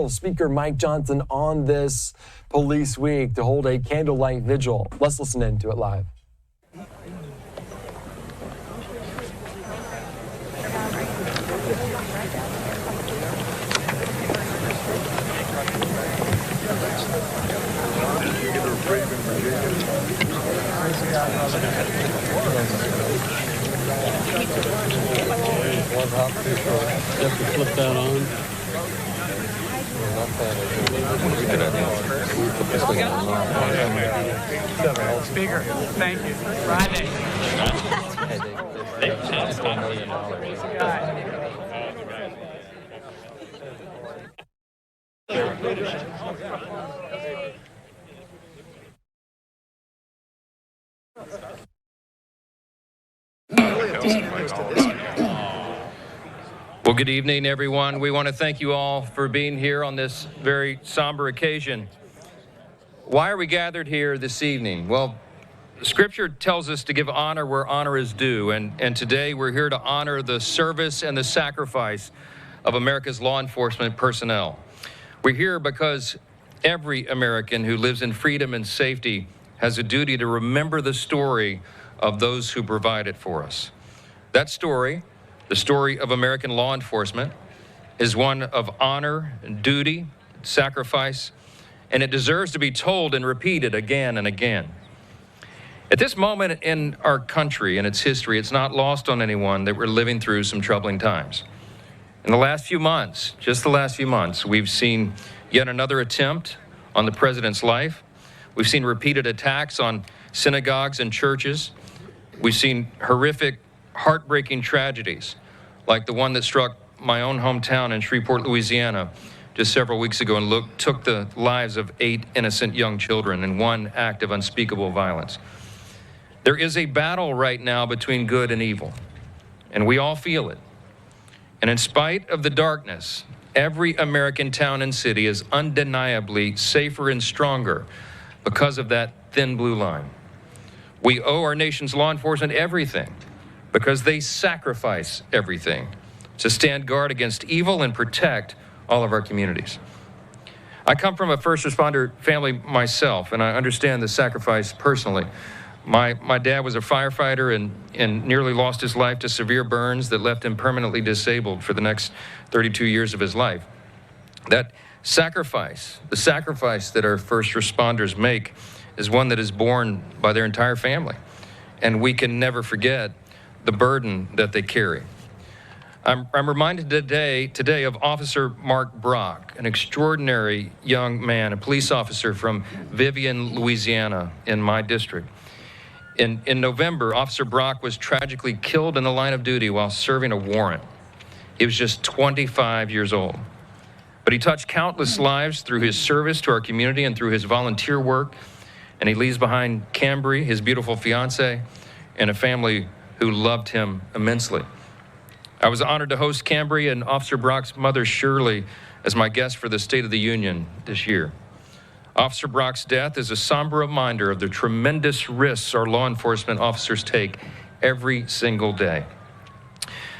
Speaker Mike Johnson on this police week to hold a candlelight vigil. Let's listen in to it live. You have to flip that on. Speaker, thank you. Friday. Well, good evening, everyone. We want to thank you all for being here on this very somber occasion. Why are we gathered here this evening? Well, Scripture tells us to give honor where honor is due, and today we're here to honor the service and the sacrifice of America's law enforcement personnel. We're here because every American who lives in freedom and safety has a duty to remember the story of those who provide it for us. That story, the story of American law enforcement, is one of honor, duty, sacrifice, and it deserves to be told and repeated again and again. At this moment in our country and its history, it's not lost on anyone that we're living through some troubling times. In the last few months, just the last few months, we've seen yet another attempt on the president's life. We've seen repeated attacks on synagogues and churches. We've seen horrific, heartbreaking tragedies like the one that struck my own hometown in Shreveport, Louisiana, just several weeks ago and took the lives of 8 innocent young children in one act of unspeakable violence. There is a battle right now between good and evil, and we all feel it. And in spite of the darkness, every American town and city is undeniably safer and stronger because of that thin blue line. We owe our nation's law enforcement everything because they sacrifice everything to stand guard against evil and protect all of our communities. I come from a first responder family myself, and I understand the sacrifice personally. My dad was a firefighter and nearly lost his life to severe burns that left him permanently disabled for the next 32 years of his life. That sacrifice, the sacrifice that our first responders make, is one that is borne by their entire family, and we can never forget the burden that they carry. I'm reminded today of Officer Mark Brock, an extraordinary young man, a police officer from Vivian, Louisiana, in my district. In November, Officer Brock was tragically killed in the line of duty while serving a warrant. He was just 25 years old. But he touched countless lives through his service to our community and through his volunteer work. And he leaves behind Cambry, his beautiful fiance, and a family who loved him immensely. I was honored to host Cambry and Officer Brock's mother, Shirley, as my guest for the State of the Union this year. Officer Brock's death is a somber reminder of the tremendous risks our law enforcement officers take every single day.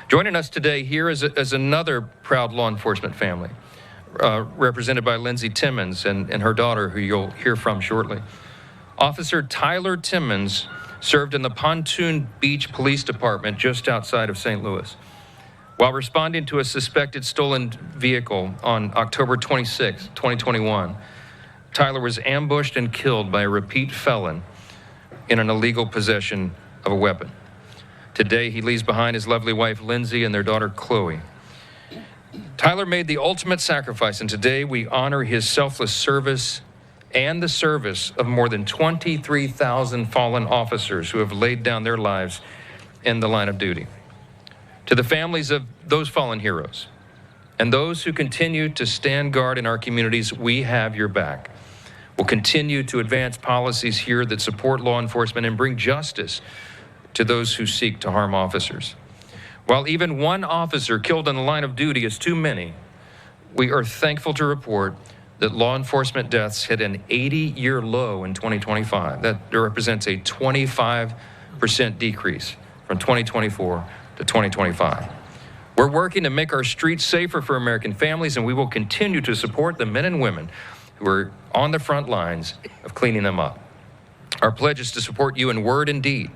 Joining us today here is another proud law enforcement family, represented by Lindsay Timmons and her daughter, who you'll hear from shortly. Officer Tyler Timmons served in the Pontoon Beach Police Department just outside of St. Louis. While responding to a suspected stolen vehicle on October 26, 2021, Tyler was ambushed and killed by a repeat felon in an illegal possession of a weapon. Today, he leaves behind his lovely wife, Lindsay, and their daughter, Chloe. Tyler made the ultimate sacrifice, and today we honor his selfless service and the service of more than 23,000 fallen officers who have laid down their lives in the line of duty. To the families of those fallen heroes and those who continue to stand guard in our communities, we have your back. We'll continue to advance policies here that support law enforcement and bring justice to those who seek to harm officers. While even one officer killed in the line of duty is too many, we are thankful to report that law enforcement deaths hit an 80-year low in 2025. That represents a 25% decrease from 2024 to 2025. We're working to make our streets safer for American families, and we will continue to support the men and women who are on the front lines of cleaning them up. Our pledge is to support you in word and deed.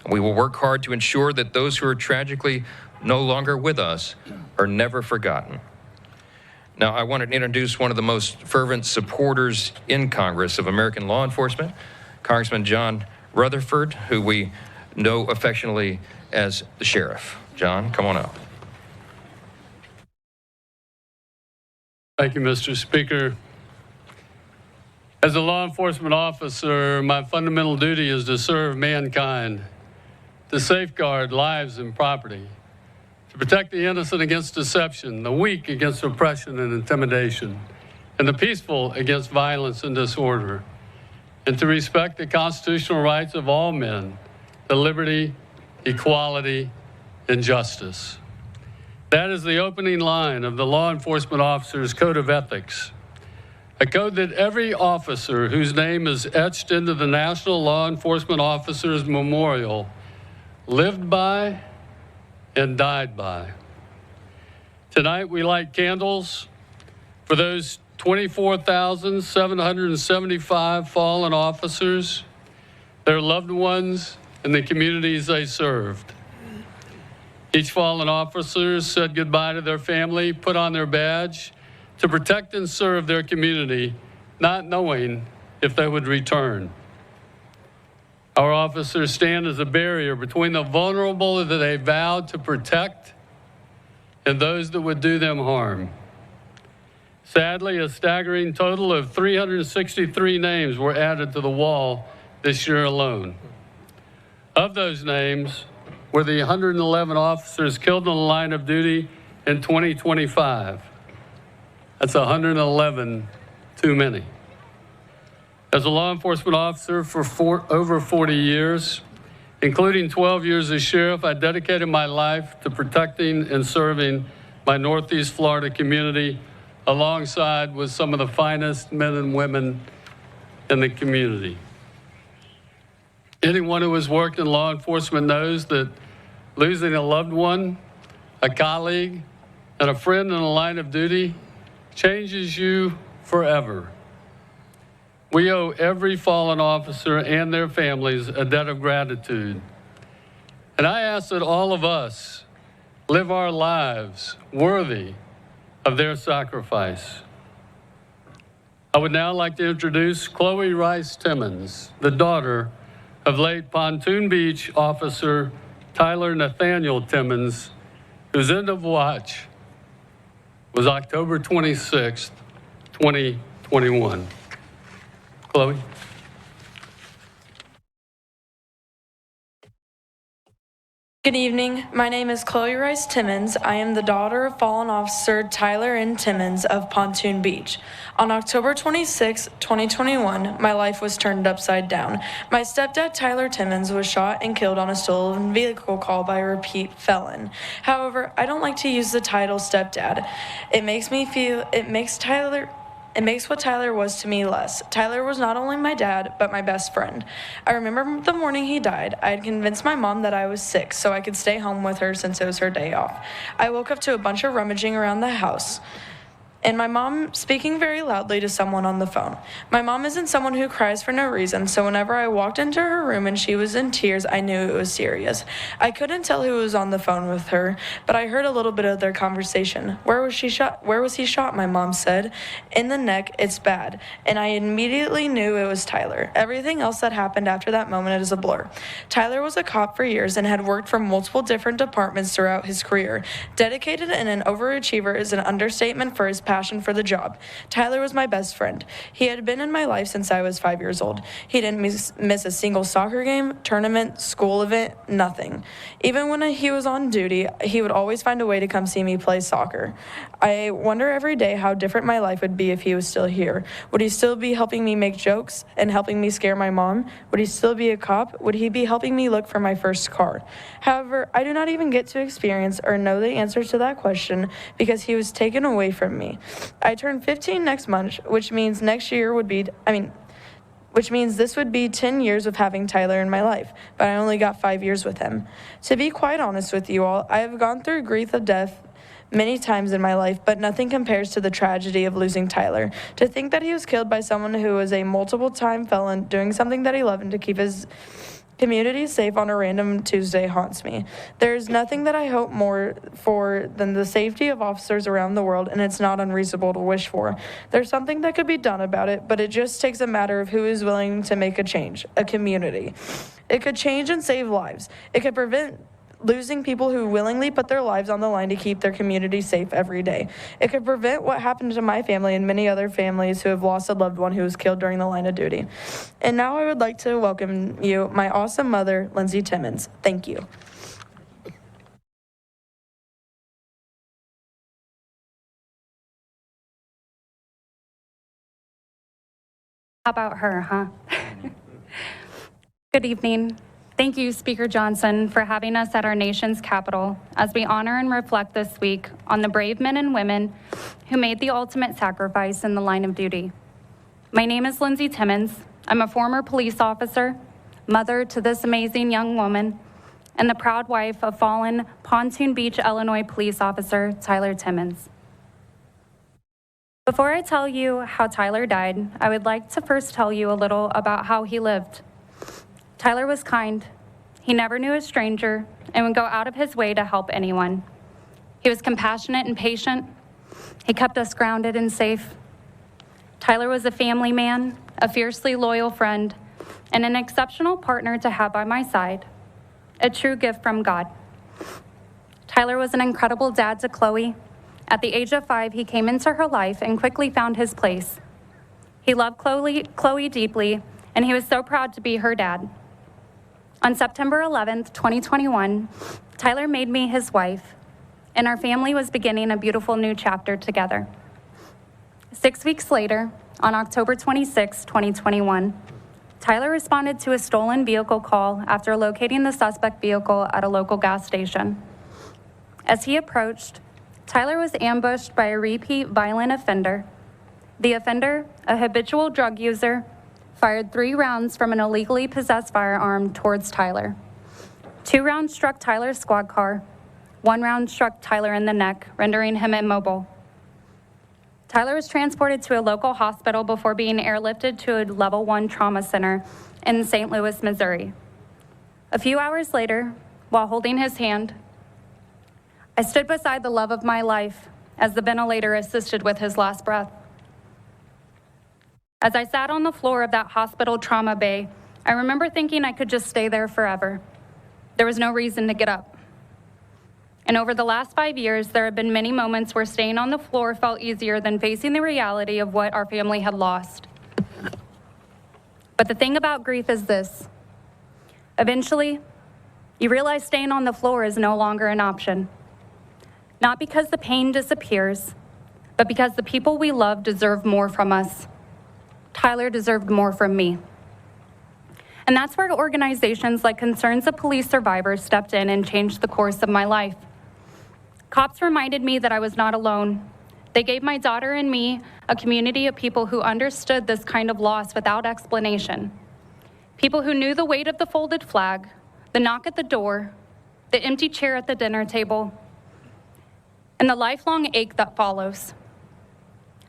We will work hard to ensure that those who are tragically no longer with us are never forgotten. Now, I want to introduce one of the most fervent supporters in Congress of American law enforcement, Congressman John Rutherford, who we know affectionately as the sheriff. John, come on up. Thank you, Mr. Speaker. As a law enforcement officer, my fundamental duty is to serve mankind, to safeguard lives and property, to protect the innocent against deception, the weak against oppression and intimidation, and the peaceful against violence and disorder, and to respect the constitutional rights of all men, to liberty, equality, and justice. That is the opening line of the Law Enforcement Officer's Code of Ethics, a code that every officer whose name is etched into the National Law Enforcement Officers Memorial lived by and died by. Tonight we light candles for those 24,775 fallen officers, their loved ones, and the communities they served. Each fallen officer said goodbye to their family, put on their badge to protect and serve their community, not knowing if they would return. Our officers stand as a barrier between the vulnerable that they vowed to protect and those that would do them harm. Sadly, a staggering total of 363 names were added to the wall this year alone. Of those names were the 111 officers killed in the line of duty in 2025. That's 111 too many. As a law enforcement officer for over 40 years, including 12 years as sheriff, I dedicated my life to protecting and serving my Northeast Florida community alongside with some of the finest men and women in the community. Anyone who has worked in law enforcement knows that losing a loved one, a colleague, and a friend in the line of duty changes you forever. We owe every fallen officer and their families a debt of gratitude. And I ask that all of us live our lives worthy of their sacrifice. I would now like to introduce Chloe Rice Timmons, the daughter of late Pontoon Beach officer Tyler Nathaniel Timmons, whose end of watch was October 26th, 2021. Chloe. Good evening. My name is Chloe Rice Timmons. I am the daughter of fallen officer Tyler N. Timmons of Pontoon Beach. On October 26, 2021, my life was turned upside down. My stepdad Tyler Timmons was shot and killed on a stolen vehicle call by a repeat felon. However, I don't like to use the title stepdad. It makes what Tyler was to me less. Tyler was not only my dad, but my best friend. I remember the morning he died. I had convinced my mom that I was sick so I could stay home with her since it was her day off. I woke up to a bunch of rummaging around the house and my mom speaking very loudly to someone on the phone. My mom isn't someone who cries for no reason, so whenever I walked into her room and she was in tears, I knew it was serious. I couldn't tell who was on the phone with her, but I heard a little bit of their conversation. Where was he shot? My mom said. In the neck, it's bad. And I immediately knew it was Tyler. Everything else that happened after that moment is a blur. Tyler was a cop for years and had worked for multiple different departments throughout his career. Dedicated and an overachiever is an understatement for his passion for the job. Tyler was my best friend. He had been in my life since I was 5 years old. He didn't miss a single soccer game, tournament, school event, nothing. Even when he was on duty, he would always find a way to come see me play soccer. I wonder every day how different my life would be if he was still here. Would he still be helping me make jokes and helping me scare my mom? Would he still be a cop? Would he be helping me look for my first car? However, I do not even get to experience or know the answer to that question because he was taken away from me. I turn 15 next month, which means this would be 10 years of having Tyler in my life, but I only got 5 years with him. To be quite honest with you all, I have gone through grief of death many times in my life, but nothing compares to the tragedy of losing Tyler. To think that he was killed by someone who was a multiple-time felon doing something that he loved and to keep his community safe on a random Tuesday haunts me. There's nothing that I hope more for than the safety of officers around the world, and it's not unreasonable to wish for. There's something that could be done about it, but it just takes a matter of who is willing to make a change, a community. It could change and save lives. It could prevent losing people who willingly put their lives on the line to keep their community safe every day. It could prevent what happened to my family and many other families who have lost a loved one who was killed during the line of duty. And now I would like to welcome you, my awesome mother, Lindsay Timmons. Thank you. How about her, huh? Good evening. Thank you, Speaker Johnson, for having us at our nation's capital as we honor and reflect this week on the brave men and women who made the ultimate sacrifice in the line of duty. My name is Lindsay Timmons. I'm a former police officer, mother to this amazing young woman, and the proud wife of fallen Pontoon Beach, Illinois police officer Tyler Timmons. Before I tell you how Tyler died, I would like to first tell you a little about how he lived. Tyler was kind. He never knew a stranger and would go out of his way to help anyone. He was compassionate and patient. He kept us grounded and safe. Tyler was a family man, a fiercely loyal friend, and an exceptional partner to have by my side, a true gift from God. Tyler was an incredible dad to Chloe. At the age of 5, he came into her life and quickly found his place. He loved Chloe deeply, and he was so proud to be her dad. On September 11th, 2021, Tyler made me his wife, and our family was beginning a beautiful new chapter together. 6 weeks later, on October 26, 2021, Tyler responded to a stolen vehicle call after locating the suspect vehicle at a local gas station. As he approached, Tyler was ambushed by a repeat violent offender. The offender, a habitual drug user, fired 3 rounds from an illegally possessed firearm towards Tyler. 2 rounds struck Tyler's squad car. 1 round struck Tyler in the neck, rendering him immobile. Tyler was transported to a local hospital before being airlifted to a level 1 trauma center in St. Louis, Missouri. A few hours later, while holding his hand, I stood beside the love of my life as the ventilator assisted with his last breath. As I sat on the floor of that hospital trauma bay, I remember thinking I could just stay there forever. There was no reason to get up. And over the last 5 years, there have been many moments where staying on the floor felt easier than facing the reality of what our family had lost. But the thing about grief is this. Eventually, you realize staying on the floor is no longer an option. Not because the pain disappears, but because the people we love deserve more from us. Tyler deserved more from me. And that's where organizations like Concerns of Police Survivors stepped in and changed the course of my life. Cops reminded me that I was not alone. They gave my daughter and me a community of people who understood this kind of loss without explanation. People who knew the weight of the folded flag, the knock at the door, the empty chair at the dinner table, and the lifelong ache that follows.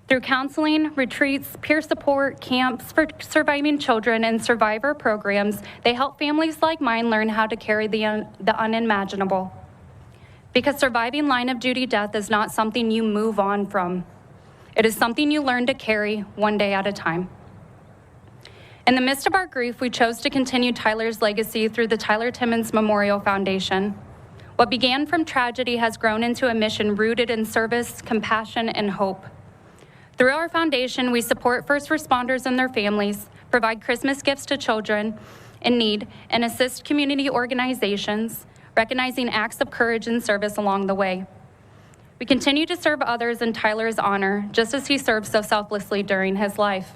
Through counseling, retreats, peer support, camps for surviving children, and survivor programs, they help families like mine learn how to carry the unimaginable. Because surviving line of duty death is not something you move on from. It is something you learn to carry one day at a time. In the midst of our grief, we chose to continue Tyler's legacy through the Tyler Timmons Memorial Foundation. What began from tragedy has grown into a mission rooted in service, compassion, and hope. Through our foundation, we support first responders and their families, provide Christmas gifts to children in need, and assist community organizations, recognizing acts of courage and service along the way. We continue to serve others in Tyler's honor, just as he served so selflessly during his life.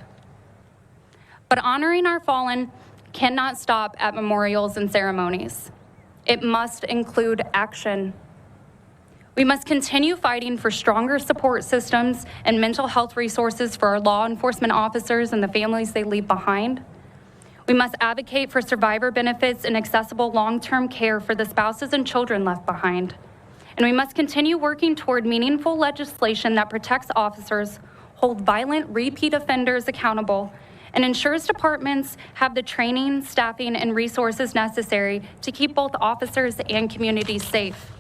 But honoring our fallen cannot stop at memorials and ceremonies. It must include action. We must continue fighting for stronger support systems and mental health resources for our law enforcement officers and the families they leave behind. We must advocate for survivor benefits and accessible long-term care for the spouses and children left behind. And we must continue working toward meaningful legislation that protects officers, hold violent repeat offenders accountable, and ensures departments have the training, staffing, and resources necessary to keep both officers and communities safe.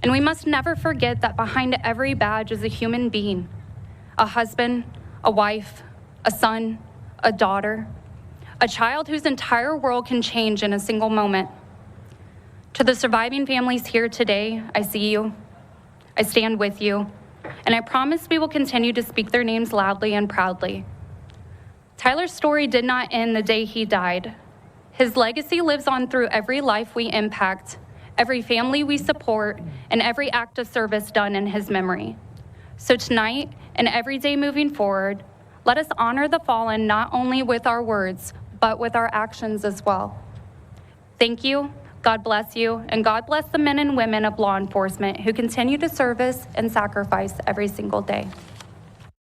And we must never forget that behind every badge is a human being, a husband, a wife, a son, a daughter, a child whose entire world can change in a single moment. To the surviving families here today, I see you, I stand with you, and I promise we will continue to speak their names loudly and proudly. Tyler's story did not end the day he died. His legacy lives on through every life we impact, every family we support, and every act of service done in his memory. So tonight, and every day moving forward, let us honor the fallen not only with our words, but with our actions as well. Thank you, God bless you, and God bless the men and women of law enforcement who continue to service and sacrifice every single day.